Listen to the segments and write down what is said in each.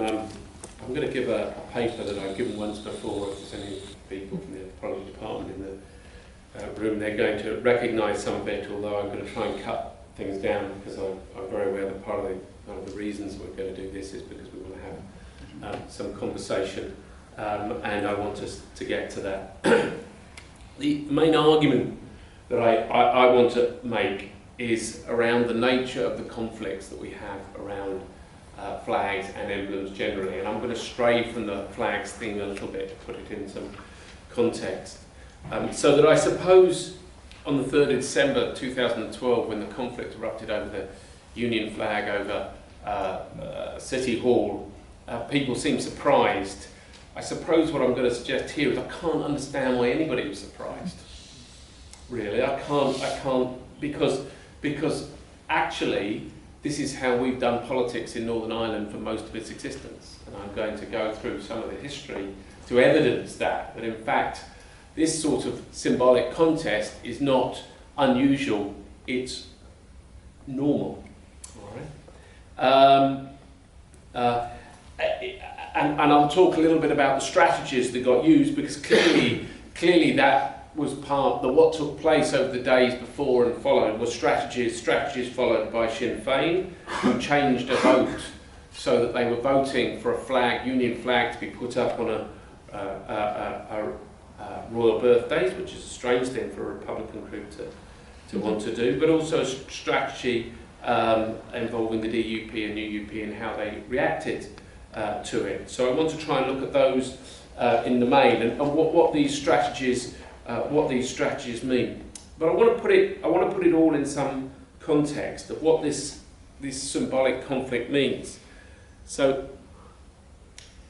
I'm going to give a paper that I've given once before. If there's any people from the anthropology department in the room, they're going to recognise some of it, although I'm going to try and cut things down because I'm very aware that part of the reasons we're going to do this is because we want to have some conversation, and I want us to get to that. The main argument that I want to make is around the nature of the conflicts that we have around flags and emblems generally, and I'm going to stray from the flags thing a little bit to put it in some context. So that I suppose on the 3rd of December 2012, when the conflict erupted over the Union flag over City Hall, people seemed surprised. I suppose what I'm going to suggest here is I can't understand why anybody was surprised. Really, I can't, because actually this is how we've done politics in Northern Ireland for most of its existence, and I'm going to go through some of the history to evidence that in fact this sort of symbolic contest is not unusual, it's normal. All right? And I'll talk a little bit about the strategies that got used, because clearly that was what took place over the days before and following was strategies followed by Sinn Féin, who changed a vote so that they were voting for a flag, Union flag, to be put up on a royal birthdays, which is a strange thing for a Republican group to want to do, but also a strategy involving the DUP and UUP and how they reacted to it. So I want to try and look at those in the main and what these strategies mean. But I want to put it all in some context of what this symbolic conflict means. So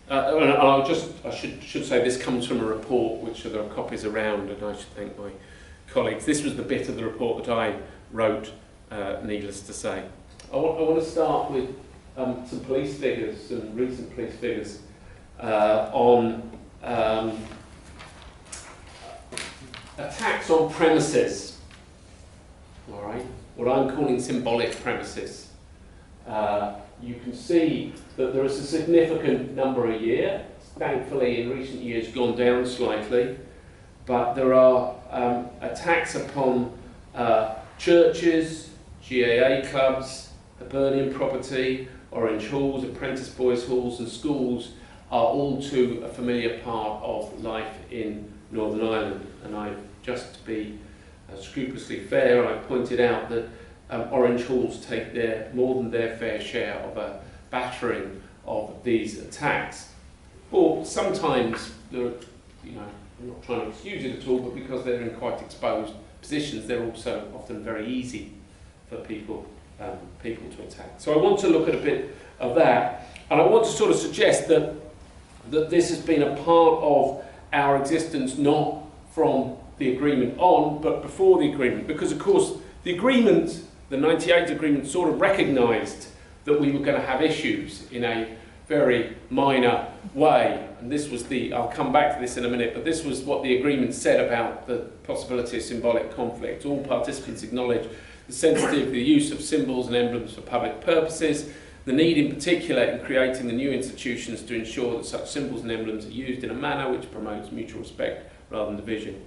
I should say this comes from a report which there are copies around, and I should thank my colleagues. This was the bit of the report that I wrote, needless to say. I want to start with some police figures, some recent police figures on attacks on premises. All right, what I'm calling symbolic premises. You can see that there is a significant number a year. Thankfully, in recent years, gone down slightly, but there are attacks upon churches, GAA clubs, Hibernian property, Orange halls, apprentice boys' halls, and schools are all too a familiar part of life in Northern Ireland. And just to be scrupulously fair, I pointed out that Orange halls take more than their fair share of a battering of these attacks. Or sometimes, I'm not trying to excuse it at all, but because they're in quite exposed positions, they're also often very easy for people to attack. So I want to look at a bit of that, and I want to sort of suggest that this has been a part of our existence, not from the agreement on, but before the agreement, because of course the agreement, the 98 agreement, sort of recognised that we were going to have issues in a very minor way, and this was I'll come back to this in a minute, but this was what the agreement said about the possibility of symbolic conflict. All participants acknowledge the sensitivity of the use of symbols and emblems for public purposes, the need in particular in creating the new institutions to ensure that such symbols and emblems are used in a manner which promotes mutual respect rather than division.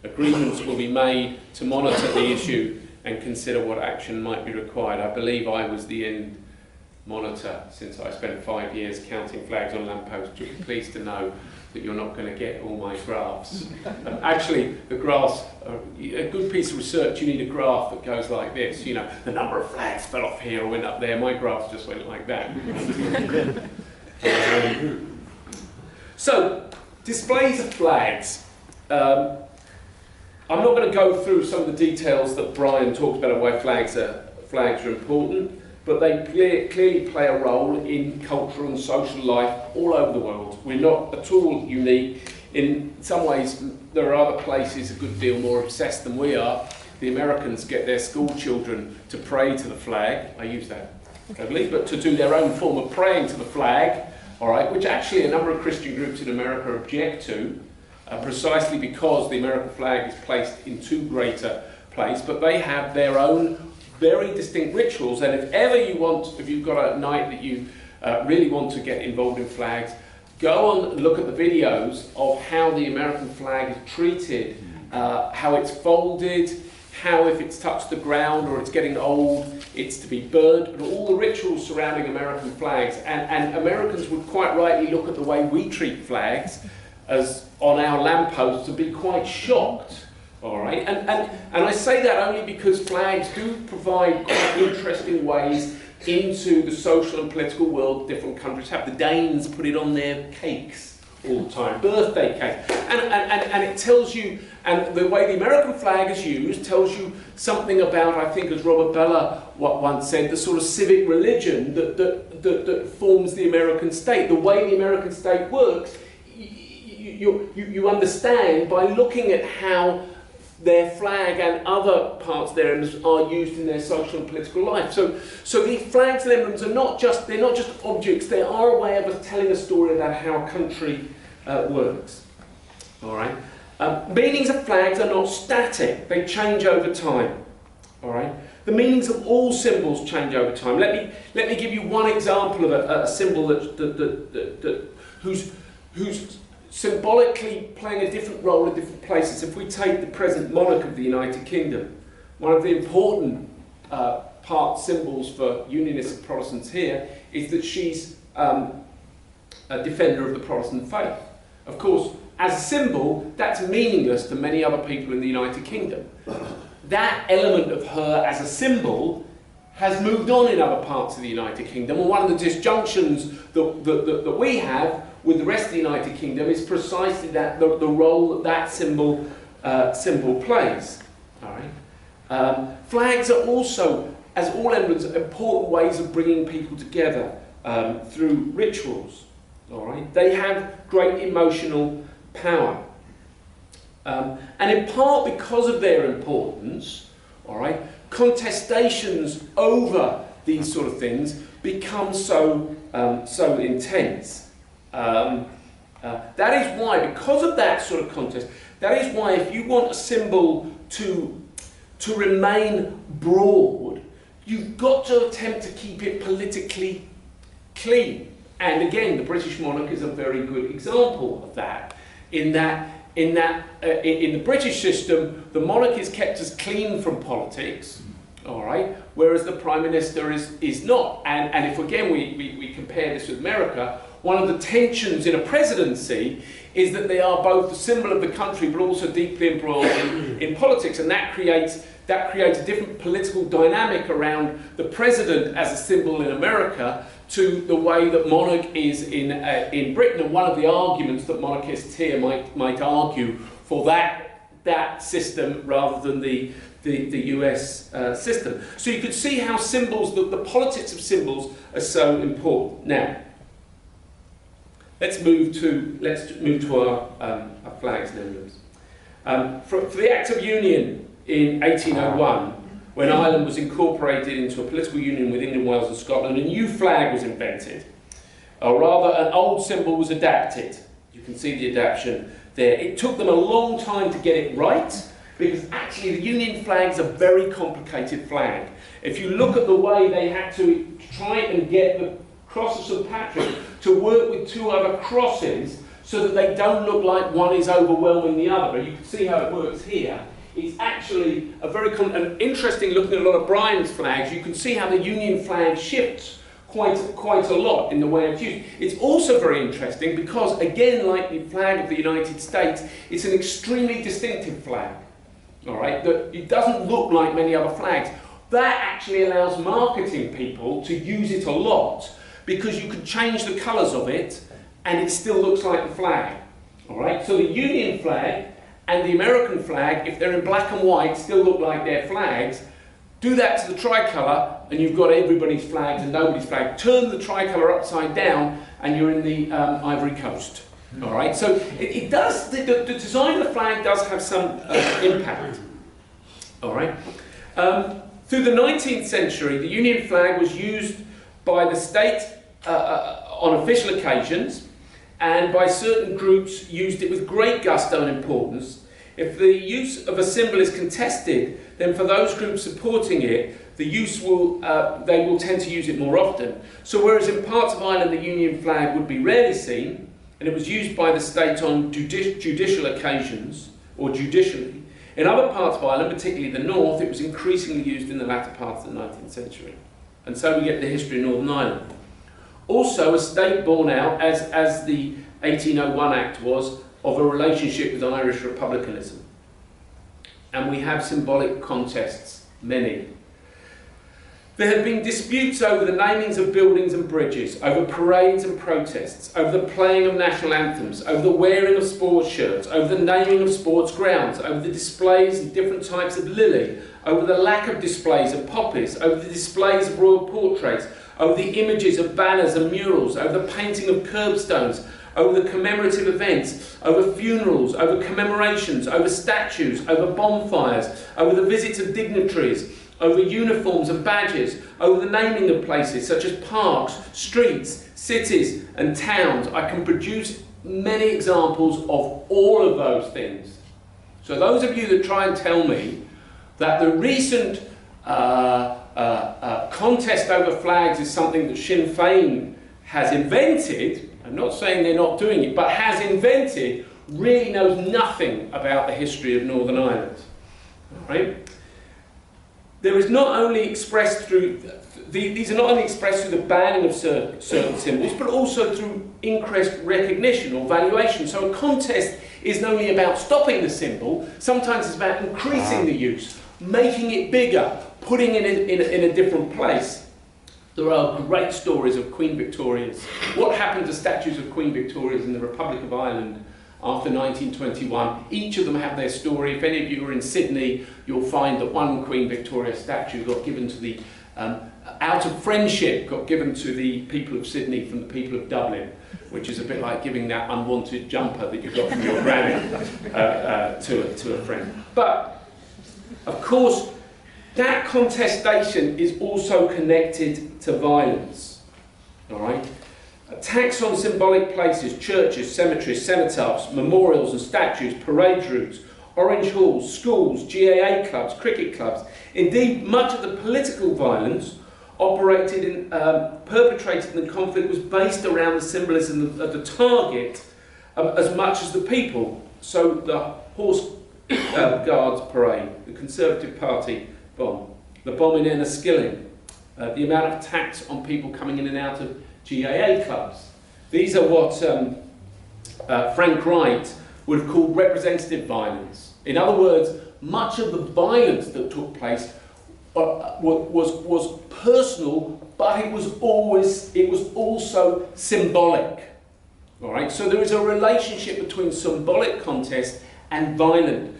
Agreements will be made to monitor the issue and consider what action might be required. I believe I was the end monitor, since I spent 5 years counting flags on lampposts. You'll be pleased to know that you're not going to get all my graphs. Actually, the graphs, a good piece of research, you need a graph that goes like this. You know, the number of flags fell off here or went up there. My graphs just went like that. So, displays of flags. I'm not going to go through some of the details that Bryan talked about why flags are important, but they clearly play a role in cultural and social life all over the world. We're not at all unique. In some ways, there are other places a good deal more obsessed than we are. The Americans get their school children to pray to the flag. I use that cleverly, but to do their own form of praying to the flag, all right, which actually a number of Christian groups in America object to, precisely because the American flag is placed in too great a place, but they have their own very distinct rituals, and if ever you want, if you've got a night that you really want to get involved in flags, go on and look at the videos of how the American flag is treated, how it's folded, how if it's touched the ground or it's getting old, it's to be burnt, and all the rituals surrounding American flags. And Americans would quite rightly look at the way we treat flags as on our lampposts and be quite shocked. All right, and I say that only because flags do provide quite interesting ways into the social and political world different countries have. The Danes put it on their cakes all the time, birthday cakes, and it tells you, and the way the American flag is used tells you something about, I think as Robert Bella once said, the sort of civic religion that forms the American state. The way the American state works, you understand by looking at how their flag and other parts thereof are used in their social and political life. So the flags and emblems are not just objects, they are a way of us telling a story about how a country works. All right. Meanings of flags are not static, they change over time. All right. The meanings of all symbols change over time. Let me give you one example of a symbol who's symbolically playing a different role in different places. If we take the present monarch of the United Kingdom, one of the important symbols for Unionists and Protestants here is that she's a defender of the Protestant faith. Of course, as a symbol, that's meaningless to many other people in the United Kingdom. That element of her as a symbol has moved on in other parts of the United Kingdom, and one of the disjunctions that we have with the rest of the United Kingdom is precisely that the role that symbol plays. All right. Flags are also, as all emblems, important ways of bringing people together through rituals. All right. They have great emotional power, and in part because of their importance, all right, contestations over these sort of things become so intense. That is why, because of that sort of contest, that is why if you want a symbol to remain broad, you've got to attempt to keep it politically clean. And again, the British monarch is a very good example of that. In the British system, the monarch is kept as clean from politics, all right, whereas the Prime Minister is not. And if again we compare this with America, one of the tensions in a presidency is that they are both the symbol of the country but also deeply embroiled in politics, and that creates a different political dynamic around the president as a symbol in America to the way that monarch is in Britain. And one of the arguments that monarchists here might argue for that system rather than the US system. So you could see how symbols, the politics of symbols, are so important. Now, let's move to our flags and emblems. For the Act of Union in 1801, when Ireland was incorporated into a political union with England, Wales and Scotland, a new flag was invented. Or rather, an old symbol was adapted. You can see the adaptation there. It took them a long time to get it right, because actually the Union flag's a very complicated flag. If you look at the way they had to try and get the cross of St. Patrick to work with two other crosses so that they don't look like one is overwhelming the other, but you can see how it works here. It's actually a very interesting, looking at a lot of Bryan's flags, you can see how the Union flag shifts quite a lot in the way it's used. It's also very interesting because, again, like the flag of the United States, it's an extremely distinctive flag. All right, that it doesn't look like many other flags. That actually allows marketing people to use it a lot because you can change the colours of it and it still looks like the flag. All right, so the Union flag and the American flag, if they're in black and white, still look like their flags. Do that to the tricolour and you've got everybody's flags and nobody's flag. Turn the tricolour upside down and you're in the Ivory Coast. All right, so it does, the design of the flag does have some impact. All right. Through the 19th century, the Union flag was used by the state on official occasions, and by certain groups used it with great gusto and importance. If the use of a symbol is contested, then for those groups supporting it, the use will, they will tend to use it more often. So whereas in parts of Ireland the Union flag would be rarely seen, and it was used by the state on judicial occasions, or judicially, in other parts of Ireland, particularly the north, it was increasingly used in the latter parts of the 19th century. And so we get the history of Northern Ireland. Also, a state born out, as the 1801 Act was, of a relationship with Irish republicanism. And we have symbolic contests, many. There have been disputes over the namings of buildings and bridges, over parades and protests, over the playing of national anthems, over the wearing of sports shirts, over the naming of sports grounds, over the displays of different types of lily, over the lack of displays of poppies, over the displays of royal portraits, over the images of banners and murals, over the painting of curbstones, over the commemorative events, over funerals, over commemorations, over statues, over bonfires, over the visits of dignitaries, over uniforms and badges, over the naming of places such as parks, streets, cities and towns. I can produce many examples of all of those things. So those of you that try and tell me that the recent contest over flags is something that Sinn Féin has invented, I'm not saying they're not doing it, but has invented, really knows nothing about the history of Northern Ireland. All right? There is not only expressed through, these are not only expressed through the banning of certain symbols, but also through increased recognition or valuation. So a contest isn't only about stopping the symbol, sometimes it's about increasing the use, making it bigger, putting it in a different place. There are great stories of Queen Victoria's. What happened to statues of Queen Victoria's in the Republic of Ireland after 1921? Each of them have their story. If any of you are in Sydney, you'll find that one Queen Victoria statue got given to the, out of friendship, got given to the people of Sydney from the people of Dublin, which is a bit like giving that unwanted jumper that you got from your granny to a friend. But, of course, that contestation is also connected to violence. All right? Attacks on symbolic places, churches, cemeteries, cenotaphs, memorials and statues, parade routes, orange halls, schools, GAA clubs, cricket clubs. Indeed, much of the political violence perpetrated in the conflict was based around the symbolism of the target as much as the people. So the Horse Guards parade, the Conservative Party bomb, the bomb in Enniskillen, the amount of attacks on people coming in and out of GAA clubs. These are what Frank Wright would have called representative violence. In other words, much of the violence that took place was personal, but it was also symbolic. All right. So there is a relationship between symbolic contest and violent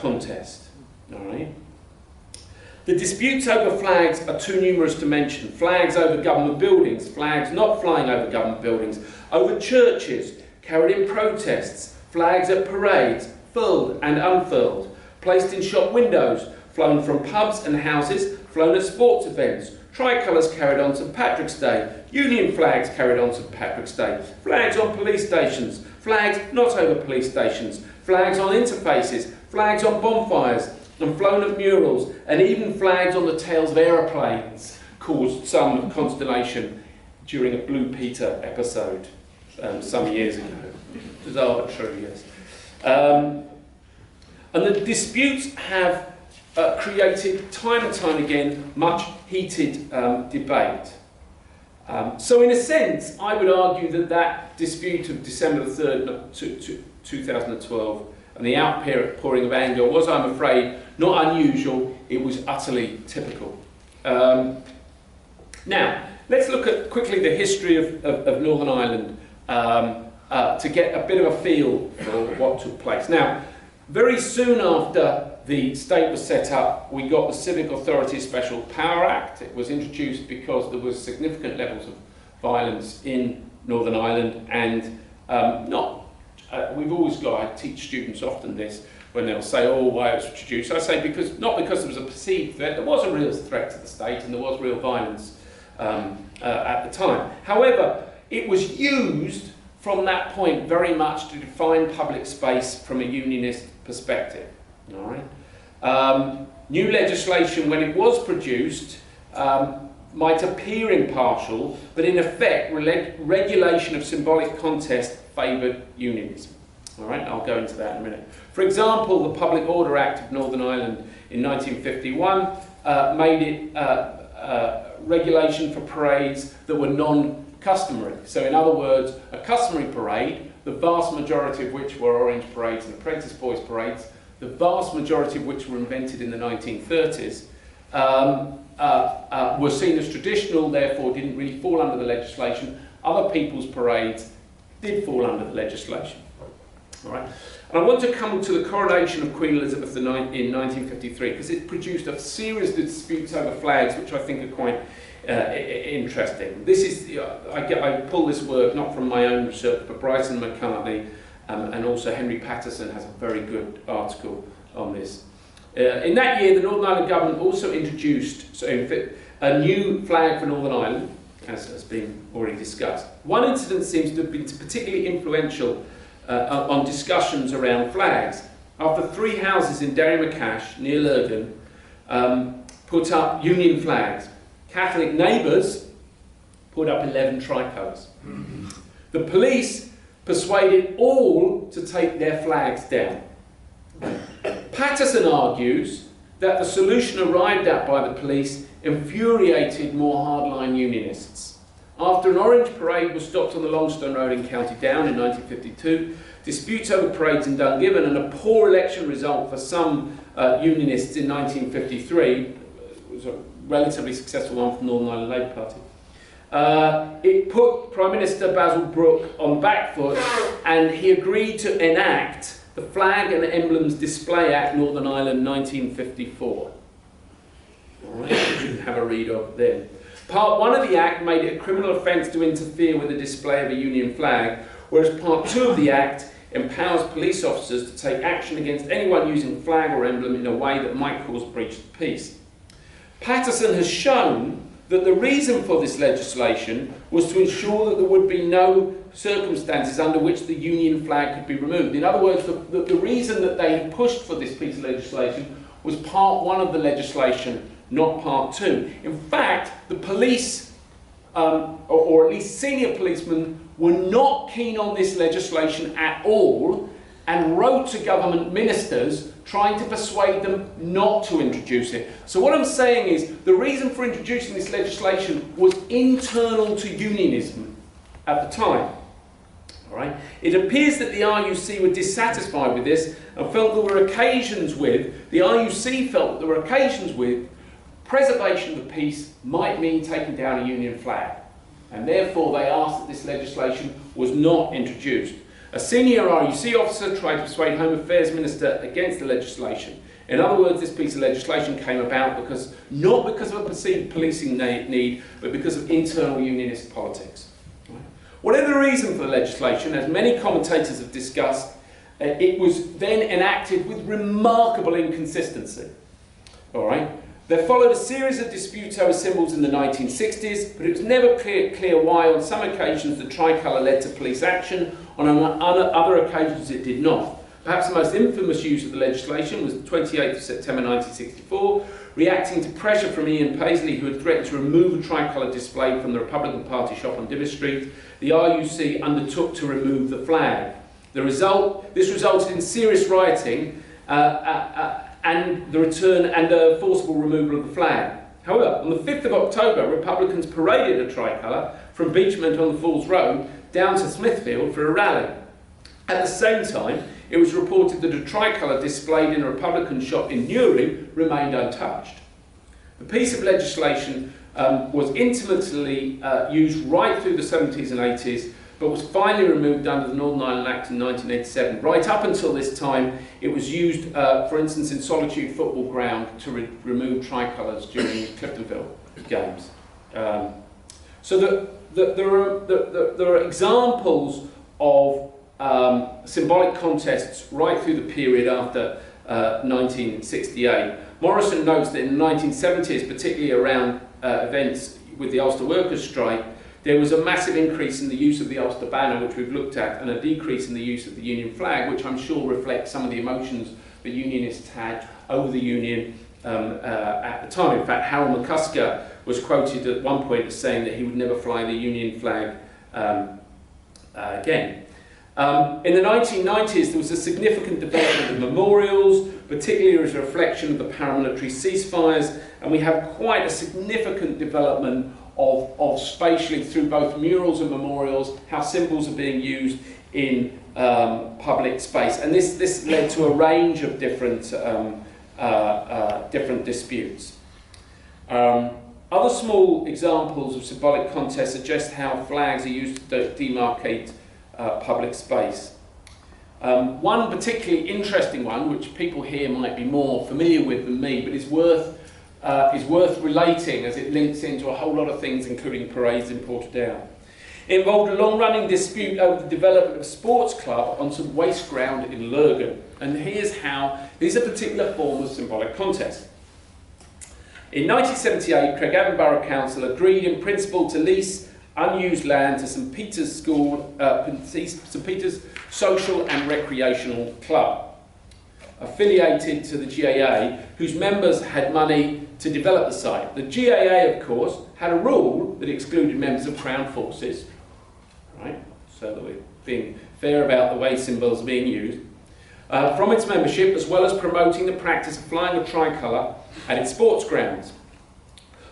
contest. All right. The disputes over flags are too numerous to mention. Flags over government buildings, flags not flying over government buildings, over churches, carried in protests, flags at parades, furled and unfurled, placed in shop windows, flown from pubs and houses, flown at sports events, tricolours carried on St Patrick's Day, Union flags carried on St Patrick's Day, flags on police stations, flags not over police stations, flags on interfaces, flags on bonfires, and flown at murals, and even flags on the tails of aeroplanes caused some consternation during a Blue Peter episode some years ago. It was arbitrary, yes. And the disputes have created, time and time again, much heated debate. So in a sense, I would argue that that dispute of December the 3rd, 2012, and the outpouring of anger was, I'm afraid, not unusual, it was utterly typical. Now, let's look at quickly the history of Northern Ireland to get a bit of a feel for what took place. Now, very soon after the state was set up, we got the Civic Authorities Special Power Act. It was introduced because there was significant levels of violence in Northern Ireland, and we've always got, I teach students often this, when they'll say, oh, why it was introduced. I say, not because there was a perceived threat, there was a real threat to the state and there was real violence at the time. However, it was used from that point very much to define public space from a unionist perspective. All right? new legislation, when it was produced, might appear impartial, but in effect, regulation of symbolic contest favoured unionism. All right, I'll go into that in a minute. For example, the Public Order Act of Northern Ireland in 1951 made it regulation for parades that were non-customary. So in other words, a customary parade, the vast majority of which were Orange parades and Apprentice Boys parades, the vast majority of which were invented in the 1930s, were seen as traditional, therefore didn't really fall under the legislation. Other people's parades did fall under the legislation. All right. And I want to come to the coronation of Queen Elizabeth in 1953 because it produced a series of disputes over flags which I think are quite interesting. This is, I pull this work not from my own research, but Bryson McCartney and also Henry Patterson has a very good article on this. In that year, the Northern Ireland government also introduced a new flag for Northern Ireland, as has been already discussed. One incident seems to have been particularly influential on discussions around flags. After 3 houses in Derrymacash, near Lurgan, put up Union flags, Catholic neighbours put up 11 tricolours. The police persuaded all to take their flags down. Patterson argues that the solution arrived at by the police infuriated more hardline unionists. After an orange parade was stopped on the Longstone Road in County Down in 1952, disputes over parades in Dungiven and a poor election result for some unionists in 1953, was a relatively successful one for the Northern Ireland Labour Party, it put Prime Minister Basil Brooke on the back foot and he agreed to enact the Flag and Emblems Display Act Northern Ireland 1954. All right, you can have a read of then. Part 1 of the Act made it a criminal offence to interfere with the display of a Union flag, whereas Part 2 of the Act empowers police officers to take action against anyone using flag or emblem in a way that might cause breach of peace. Patterson has shown that the reason for this legislation was to ensure that there would be no circumstances under which the Union flag could be removed. In other words, the reason that they pushed for this piece of legislation was Part 1 of the legislation, not Part 2. In fact, the police, or at least senior policemen, were not keen on this legislation at all and wrote to government ministers trying to persuade them not to introduce it. So what I'm saying is the reason for introducing this legislation was internal to unionism at the time. All right? It appears that the RUC were dissatisfied with this and felt there were occasions with, the RUC felt that there were occasions with preservation of the peace might mean taking down a Union flag. And therefore they asked that this legislation was not introduced. A senior RUC officer tried to persuade Home Affairs Minister against the legislation. In other words, this piece of legislation came about not because of a perceived policing need, but because of internal unionist politics. Whatever the reason for the legislation, as many commentators have discussed, it was then enacted with remarkable inconsistency. All right? There followed a series of disputes over symbols in the 1960s, but it was never clear why on some occasions the tricolour led to police action, on other occasions it did not. Perhaps the most infamous use of the legislation was the 28th of September 1964, reacting to pressure from Ian Paisley, who had threatened to remove a tricolour display from the Republican Party shop on Divis Street. The RUC undertook to remove the flag. This resulted in serious rioting and the return and a forcible removal of the flag. However, on the 5th of October, Republicans paraded a tricolour from Beachmont on the Falls Road down to Smithfield for a rally. At the same time, it was reported that a tricolour displayed in a Republican shop in Newry remained untouched. The piece of legislation was intimately used right through the 70s and 80s, but was finally removed under the Northern Ireland Act in 1987. Right up until this time, it was used, for instance, in Solitude Football Ground to remove tricolours during Cliftonville games. So there are examples of symbolic contests right through the period after 1968. Morrison notes that in the 1970s, particularly around events with the Ulster Workers' Strike, there was a massive increase in the use of the Ulster banner, which we've looked at, and a decrease in the use of the Union flag, which I'm sure reflects some of the emotions that unionists had over the Union at the time. In fact, Harold McCusker was quoted at one point as saying that he would never fly the Union flag again. In the 1990s, there was a significant development of memorials, particularly as a reflection of the paramilitary ceasefires, and we have quite a significant development of spatially, through both murals and memorials, how symbols are being used in public space. And this led to a range of different disputes. Other small examples of symbolic contests suggest how flags are used to demarcate public space. One particularly interesting one, which people here might be more familiar with than me, but is worth relating as it links into a whole lot of things, including parades in Portadown. It involved a long-running dispute over the development of a sports club on some waste ground in Lurgan. And here's how these are a particular form of symbolic contest. In 1978, Craigavon Borough Council agreed in principle to lease unused land to St Peter's St Peter's Social and Recreational Club, affiliated to the GAA, whose members had money to develop the site. The GAA, of course, had a rule that excluded members of Crown Forces, right? So that we're being fair about the way symbols are being used, from its membership, as well as promoting the practice of flying a tricolour at its sports grounds.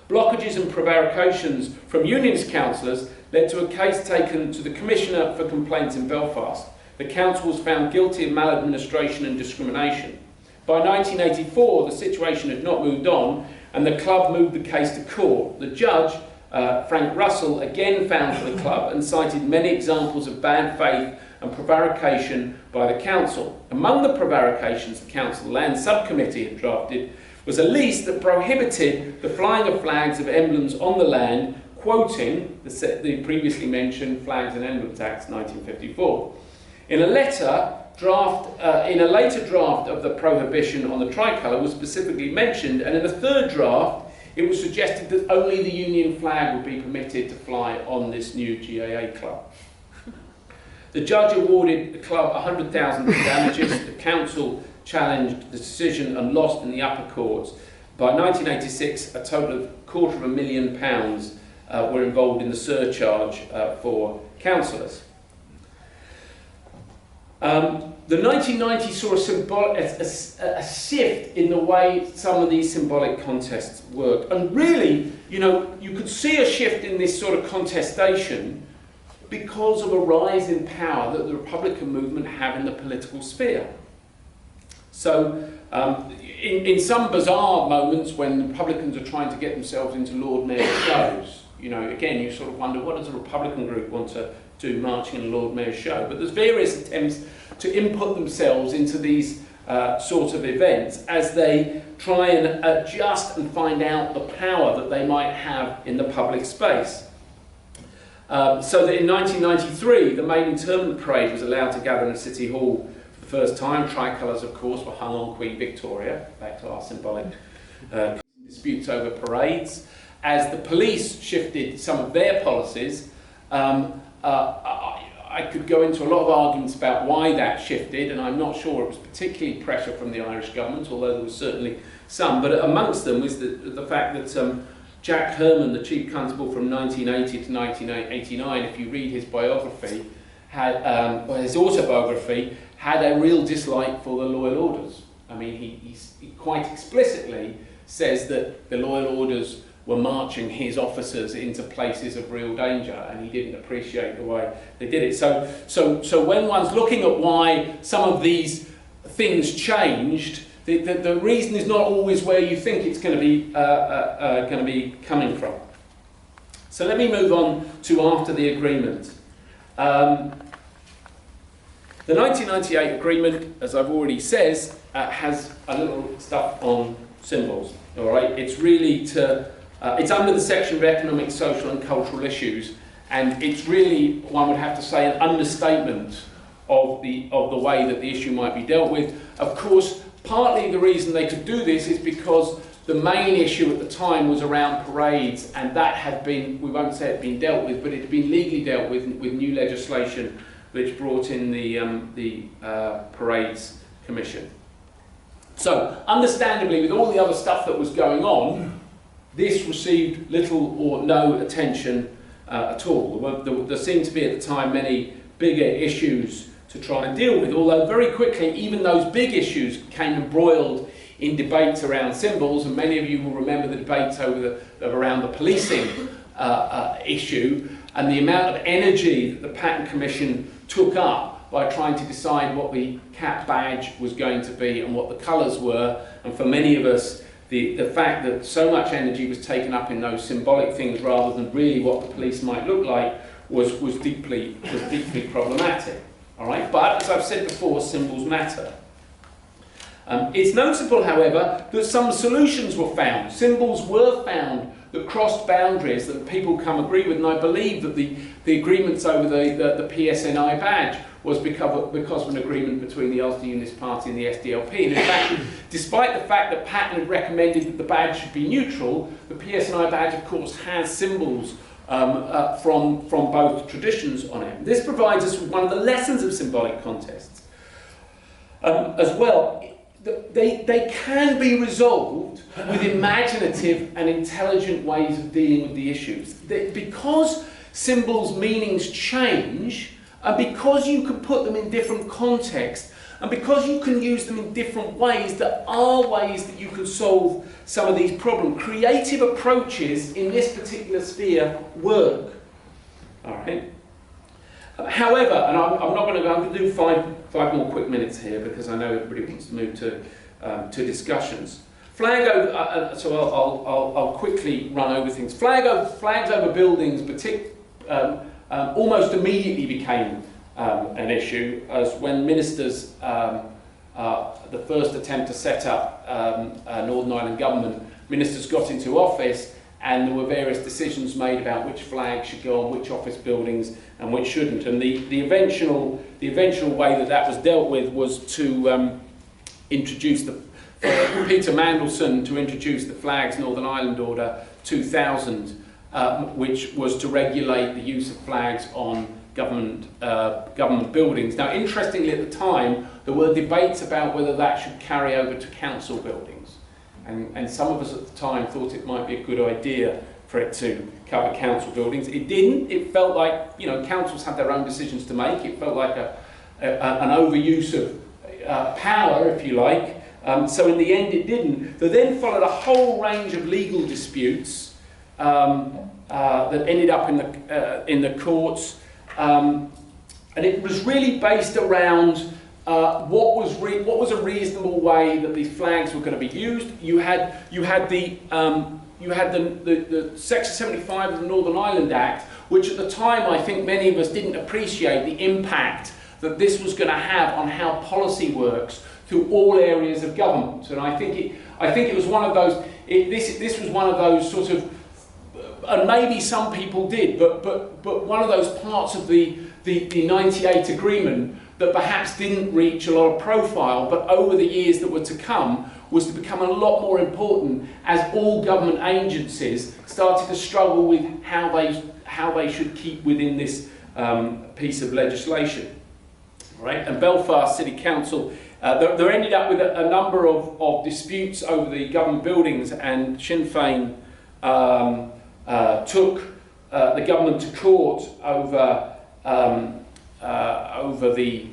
Blockages and prevarications from Unionist councillors led to a case taken to the Commissioner for Complaints in Belfast. The council was found guilty of maladministration and discrimination. By 1984, the situation had not moved on, and the club moved the case to court. The judge, Frank Russell, again found for the club and cited many examples of bad faith and prevarication by the council. Among the prevarications the council land subcommittee had drafted was a lease that prohibited the flying of flags of emblems on the land, quoting the previously mentioned Flags and Emblems Act 1954. In a later draft of the prohibition on the tricolour was specifically mentioned, and in a third draft it was suggested that only the Union flag would be permitted to fly on this new GAA club. The judge awarded the club $100,000 in damages. The council challenged the decision and lost in the upper courts. By 1986, a total of £250,000 were involved in the surcharge for councillors. The 1990s saw a shift in the way some of these symbolic contests worked. And really, you could see a shift in this sort of contestation because of a rise in power that the Republican movement have in the political sphere. So, in some bizarre moments when Republicans are trying to get themselves into Lord Mayor's shows, again, you sort of wonder, what does a Republican group want to do marching in a Lord Mayor's show? But there's various attempts to input themselves into these sort of events as they try and adjust and find out the power that they might have in the public space. So that in 1993, the main interment parade was allowed to gather in City Hall for the first time. Tricolours, of course, were hung on Queen Victoria, back to our symbolic disputes over parades. As the police shifted some of their policies, I could go into a lot of arguments about why that shifted, and I'm not sure it was particularly pressure from the Irish government, although there was certainly some. But amongst them was the fact that Jack Herman, the Chief Constable from 1980 to 1989, if you read his biography, or his autobiography, had a real dislike for the loyal orders. I mean, he quite explicitly says that the loyal orders were marching his officers into places of real danger, and he didn't appreciate the way they did it. So when one's looking at why some of these things changed, the reason is not always where you think it's going to be coming from. So let me move on to after the agreement. The 1998 agreement, as I've already said, has a little stuff on symbols. All right, it's really it's under the section of economic, social and cultural issues, and it's really, one would have to say, an understatement of the way that the issue might be dealt with. Of course, partly the reason they could do this is because the main issue at the time was around parades, and that had been, we won't say it had been dealt with, but it had been legally dealt with new legislation which brought in the Parades Commission. So, understandably, with all the other stuff that was going on, this received little or no attention at all. There seemed to be at the time many bigger issues to try and deal with, although very quickly even those big issues came embroiled in debates around symbols, and many of you will remember the debates around the policing issue and the amount of energy that the Patent Commission took up by trying to decide what the cap badge was going to be and what the colours were. And for many of us, the fact that so much energy was taken up in those symbolic things rather than really what the police might look like was deeply problematic. All right? But as I've said before, symbols matter. It's notable, however, that some solutions were found. Symbols were found that crossed boundaries that people come agree with, and I believe that the agreements over the PSNI badge was because of an agreement between the Ulster Unionist Party and the SDLP. And in fact, despite the fact that Patten had recommended that the badge should be neutral, the PSNI badge, of course, has symbols from both traditions on it. This provides us with one of the lessons of symbolic contests as well. They can be resolved with imaginative and intelligent ways of dealing with the issues. Because symbols' meanings change, and because you can put them in different contexts, and because you can use them in different ways, there are ways that you can solve some of these problems. Creative approaches in this particular sphere work. All right. However, and I'm not going to go. I'm going to do five more quick minutes here because I know everybody wants to move to discussions. Flag over. So I'll quickly run over things. Flags over buildings, almost immediately became an issue, as when ministers, the first attempt to set up a Northern Ireland government, ministers got into office, and there were various decisions made about which flags should go on which office buildings and which shouldn't. And the eventual way that was dealt with was to introduce Peter Mandelson to introduce the Flags Northern Ireland Order 2000, which was to regulate the use of flags on government buildings. Now, interestingly, at the time, there were debates about whether that should carry over to council buildings. And some of us at the time thought it might be a good idea for it to cover council buildings. It didn't. It felt like, you know, councils had their own decisions to make. It felt like an overuse of power, if you like. So in the end, it didn't. There then followed a whole range of legal disputes that ended up in the courts, and it was really based around what was a reasonable way that these flags were going to be used. You had the Section 75 of the Northern Ireland Act, which at the time I think many of us didn't appreciate the impact that this was going to have on how policy works through all areas of government. And I think it was one of those. This was one of those sort of, and maybe some people did, but one of those parts of the 98 agreement that perhaps didn't reach a lot of profile, but over the years that were to come, was to become a lot more important as all government agencies started to struggle with how they should keep within this piece of legislation. Right? And Belfast City Council, there ended up with a number of disputes over the government buildings, and Sinn Féin took the government to court over the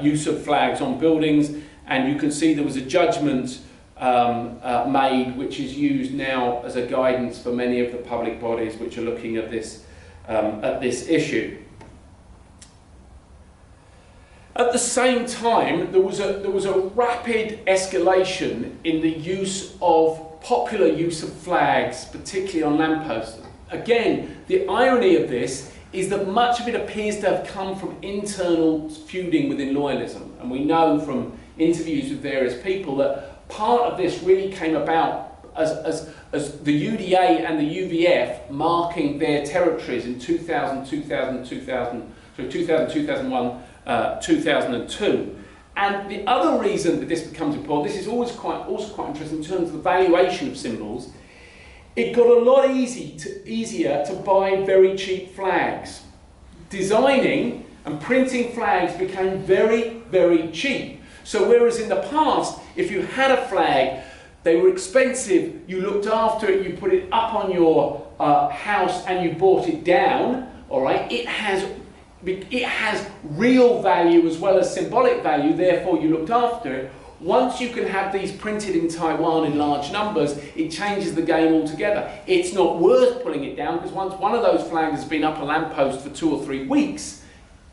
use of flags on buildings, and you can see there was a judgment made which is used now as a guidance for many of the public bodies which are looking at this issue. At the same time, there was a rapid escalation in the use of popular use of flags, particularly on lampposts. Again, the irony of this is that much of it appears to have come from internal feuding within loyalism. And we know from interviews with various people that part of this really came about as the UDA and the UVF marking their territories in 2000, 2001, 2002. And the other reason that this becomes important, this is also quite interesting in terms of the valuation of symbols. It got a lot easier to buy very cheap flags. Designing and printing flags became very, very cheap. So whereas in the past, if you had a flag, they were expensive, you looked after it, you put it up on your house and you bought it down, all right? It has real value as well as symbolic value, therefore you looked after it. Once you can have these printed in Taiwan in large numbers, it changes the game altogether. It's not worth pulling it down, because once one of those flags has been up a lamppost for 2 or 3 weeks,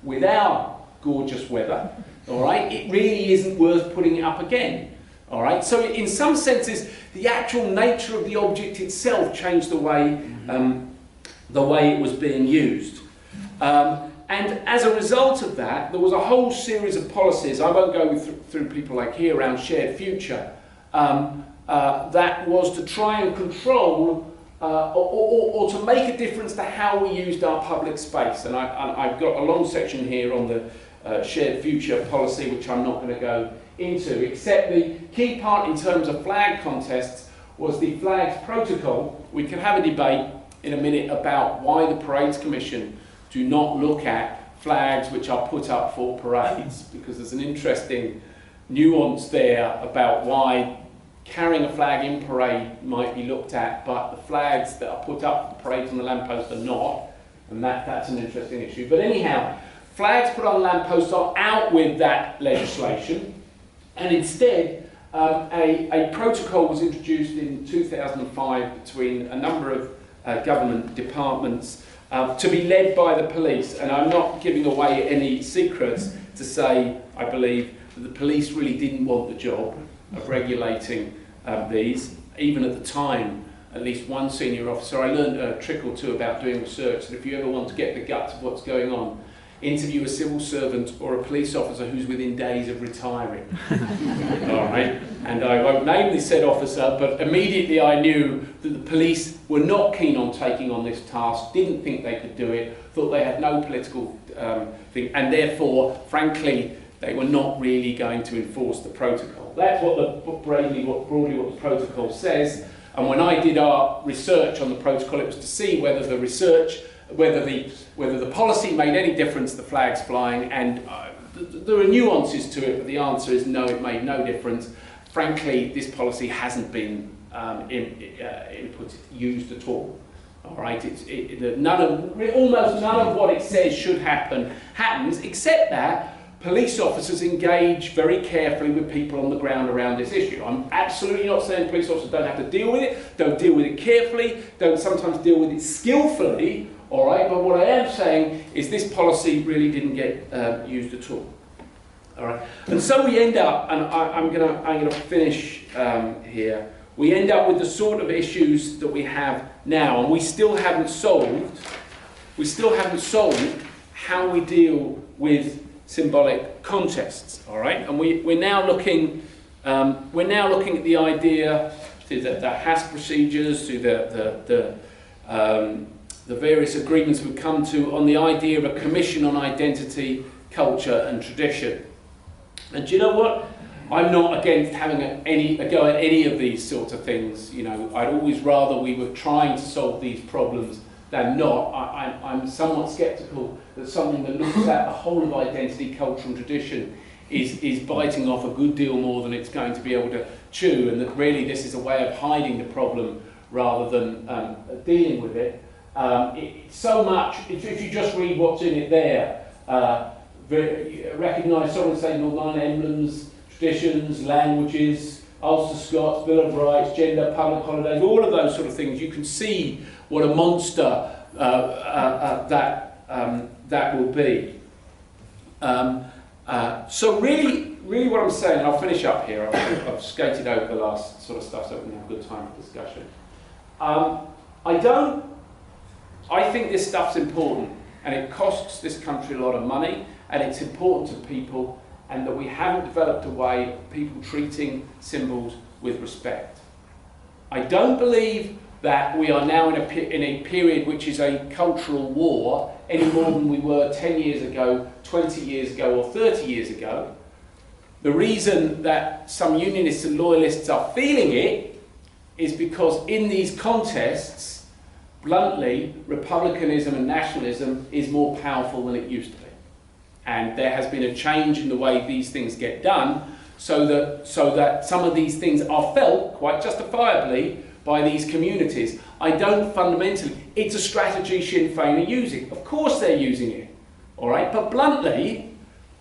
with our gorgeous weather, all right, it really isn't worth putting it up again. All right, so in some senses, the actual nature of the object itself changed the way it was being used. And as a result of that, there was a whole series of policies, I won't go through people like here, around shared future, that was to try and control or to make a difference to how we used our public space. And I've got a long section here on the shared future policy, which I'm not going to go into, except the key part in terms of flag contests was the flags protocol. We can have a debate in a minute about why the Parades Commission do not look at flags which are put up for parades, because there's an interesting nuance there about why carrying a flag in parade might be looked at, but the flags that are put up for parades on the lamppost are not, and that's an interesting issue. But anyhow, flags put on lampposts are out with that legislation, and instead a protocol was introduced in 2005 between a number of government departments to be led by the police. And I'm not giving away any secrets to say, I believe, that the police really didn't want the job of regulating these. Even at the time, at least one senior officer, I learned a trick or two about doing research, that if you ever want to get the guts of what's going on, interview a civil servant or a police officer who's within days of retiring. All right? And I won't name the said officer, but immediately I knew that the police were not keen on taking on this task, didn't think they could do it, thought they had no political thing, and therefore, frankly, they were not really going to enforce the protocol. That's broadly what the protocol says. And when I did our research on the protocol, it was to see whether the research, whether the policy made any difference to the flags flying, and there are nuances to it, but the answer is no, it made no difference. Frankly, this policy hasn't been used at all. All right, almost none of what it says should happen happens, except that police officers engage very carefully with people on the ground around this issue. I'm absolutely not saying police officers don't have to deal with it, don't deal with it carefully, don't sometimes deal with it skillfully, all right, but what I am saying is this policy really didn't get used at all. All right, and so we end up, and I'm gonna finish here. We end up with the sort of issues that we have now, and we still haven't solved how we deal with symbolic contests. All right, and we're now looking at the idea through the HAS procedures, through the various agreements we've come to on the idea of a commission on identity, culture, and tradition. And do you know what? I'm not against having a go at any of these sorts of things. You know, I'd always rather we were trying to solve these problems than not. I'm somewhat sceptical that something that looks at the whole of identity, culture and tradition is biting off a good deal more than it's going to be able to chew, and that really this is a way of hiding the problem rather than dealing with it. So much, if you just read what's in it there, recognise, someone saying non emblems, traditions, languages, Ulster Scots, Bill of Rights, gender, public holidays, all of those sort of things. You can see what a monster that will be. So really what I'm saying, and I'll finish up here, I've skated over the last sort of stuff so we can have a good time for discussion. I think this stuff's important, and it costs this country a lot of money, and it's important to people, and that we haven't developed a way of people treating symbols with respect. I don't believe that we are now in a period which is a cultural war any more than we were 10 years ago, 20 years ago, or 30 years ago. The reason that some unionists and loyalists are feeling it is because in these contests, bluntly, republicanism and nationalism is more powerful than it used to be. And there has been a change in the way these things get done, so that some of these things are felt quite justifiably by these communities. I don't fundamentally. It's a strategy Sinn Féin are using. Of course they're using it, all right. But bluntly,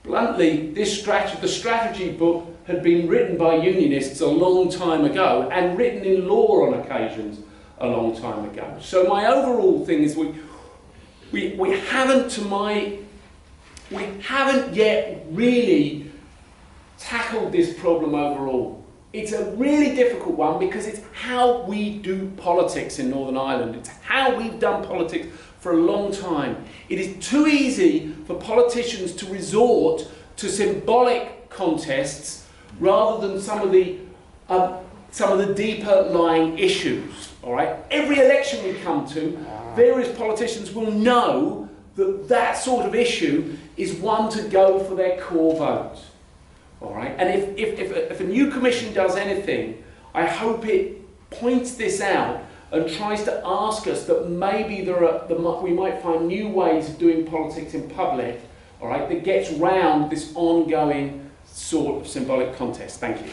the strategy book had been written by unionists a long time ago and written in law on occasions a long time ago. So my overall thing is we haven't yet really tackled this problem overall. It's a really difficult one because it's how we do politics in Northern Ireland. It's how we've done politics for a long time. It is too easy for politicians to resort to symbolic contests rather than some of the deeper lying issues. All right. Every election we come to, various politicians will know that that sort of issue is one to go for their core vote. All right. And if a new commission does anything, I hope it points this out and tries to ask us that maybe we might find new ways of doing politics in public, all right, that gets round this ongoing sort of symbolic contest. Thank you.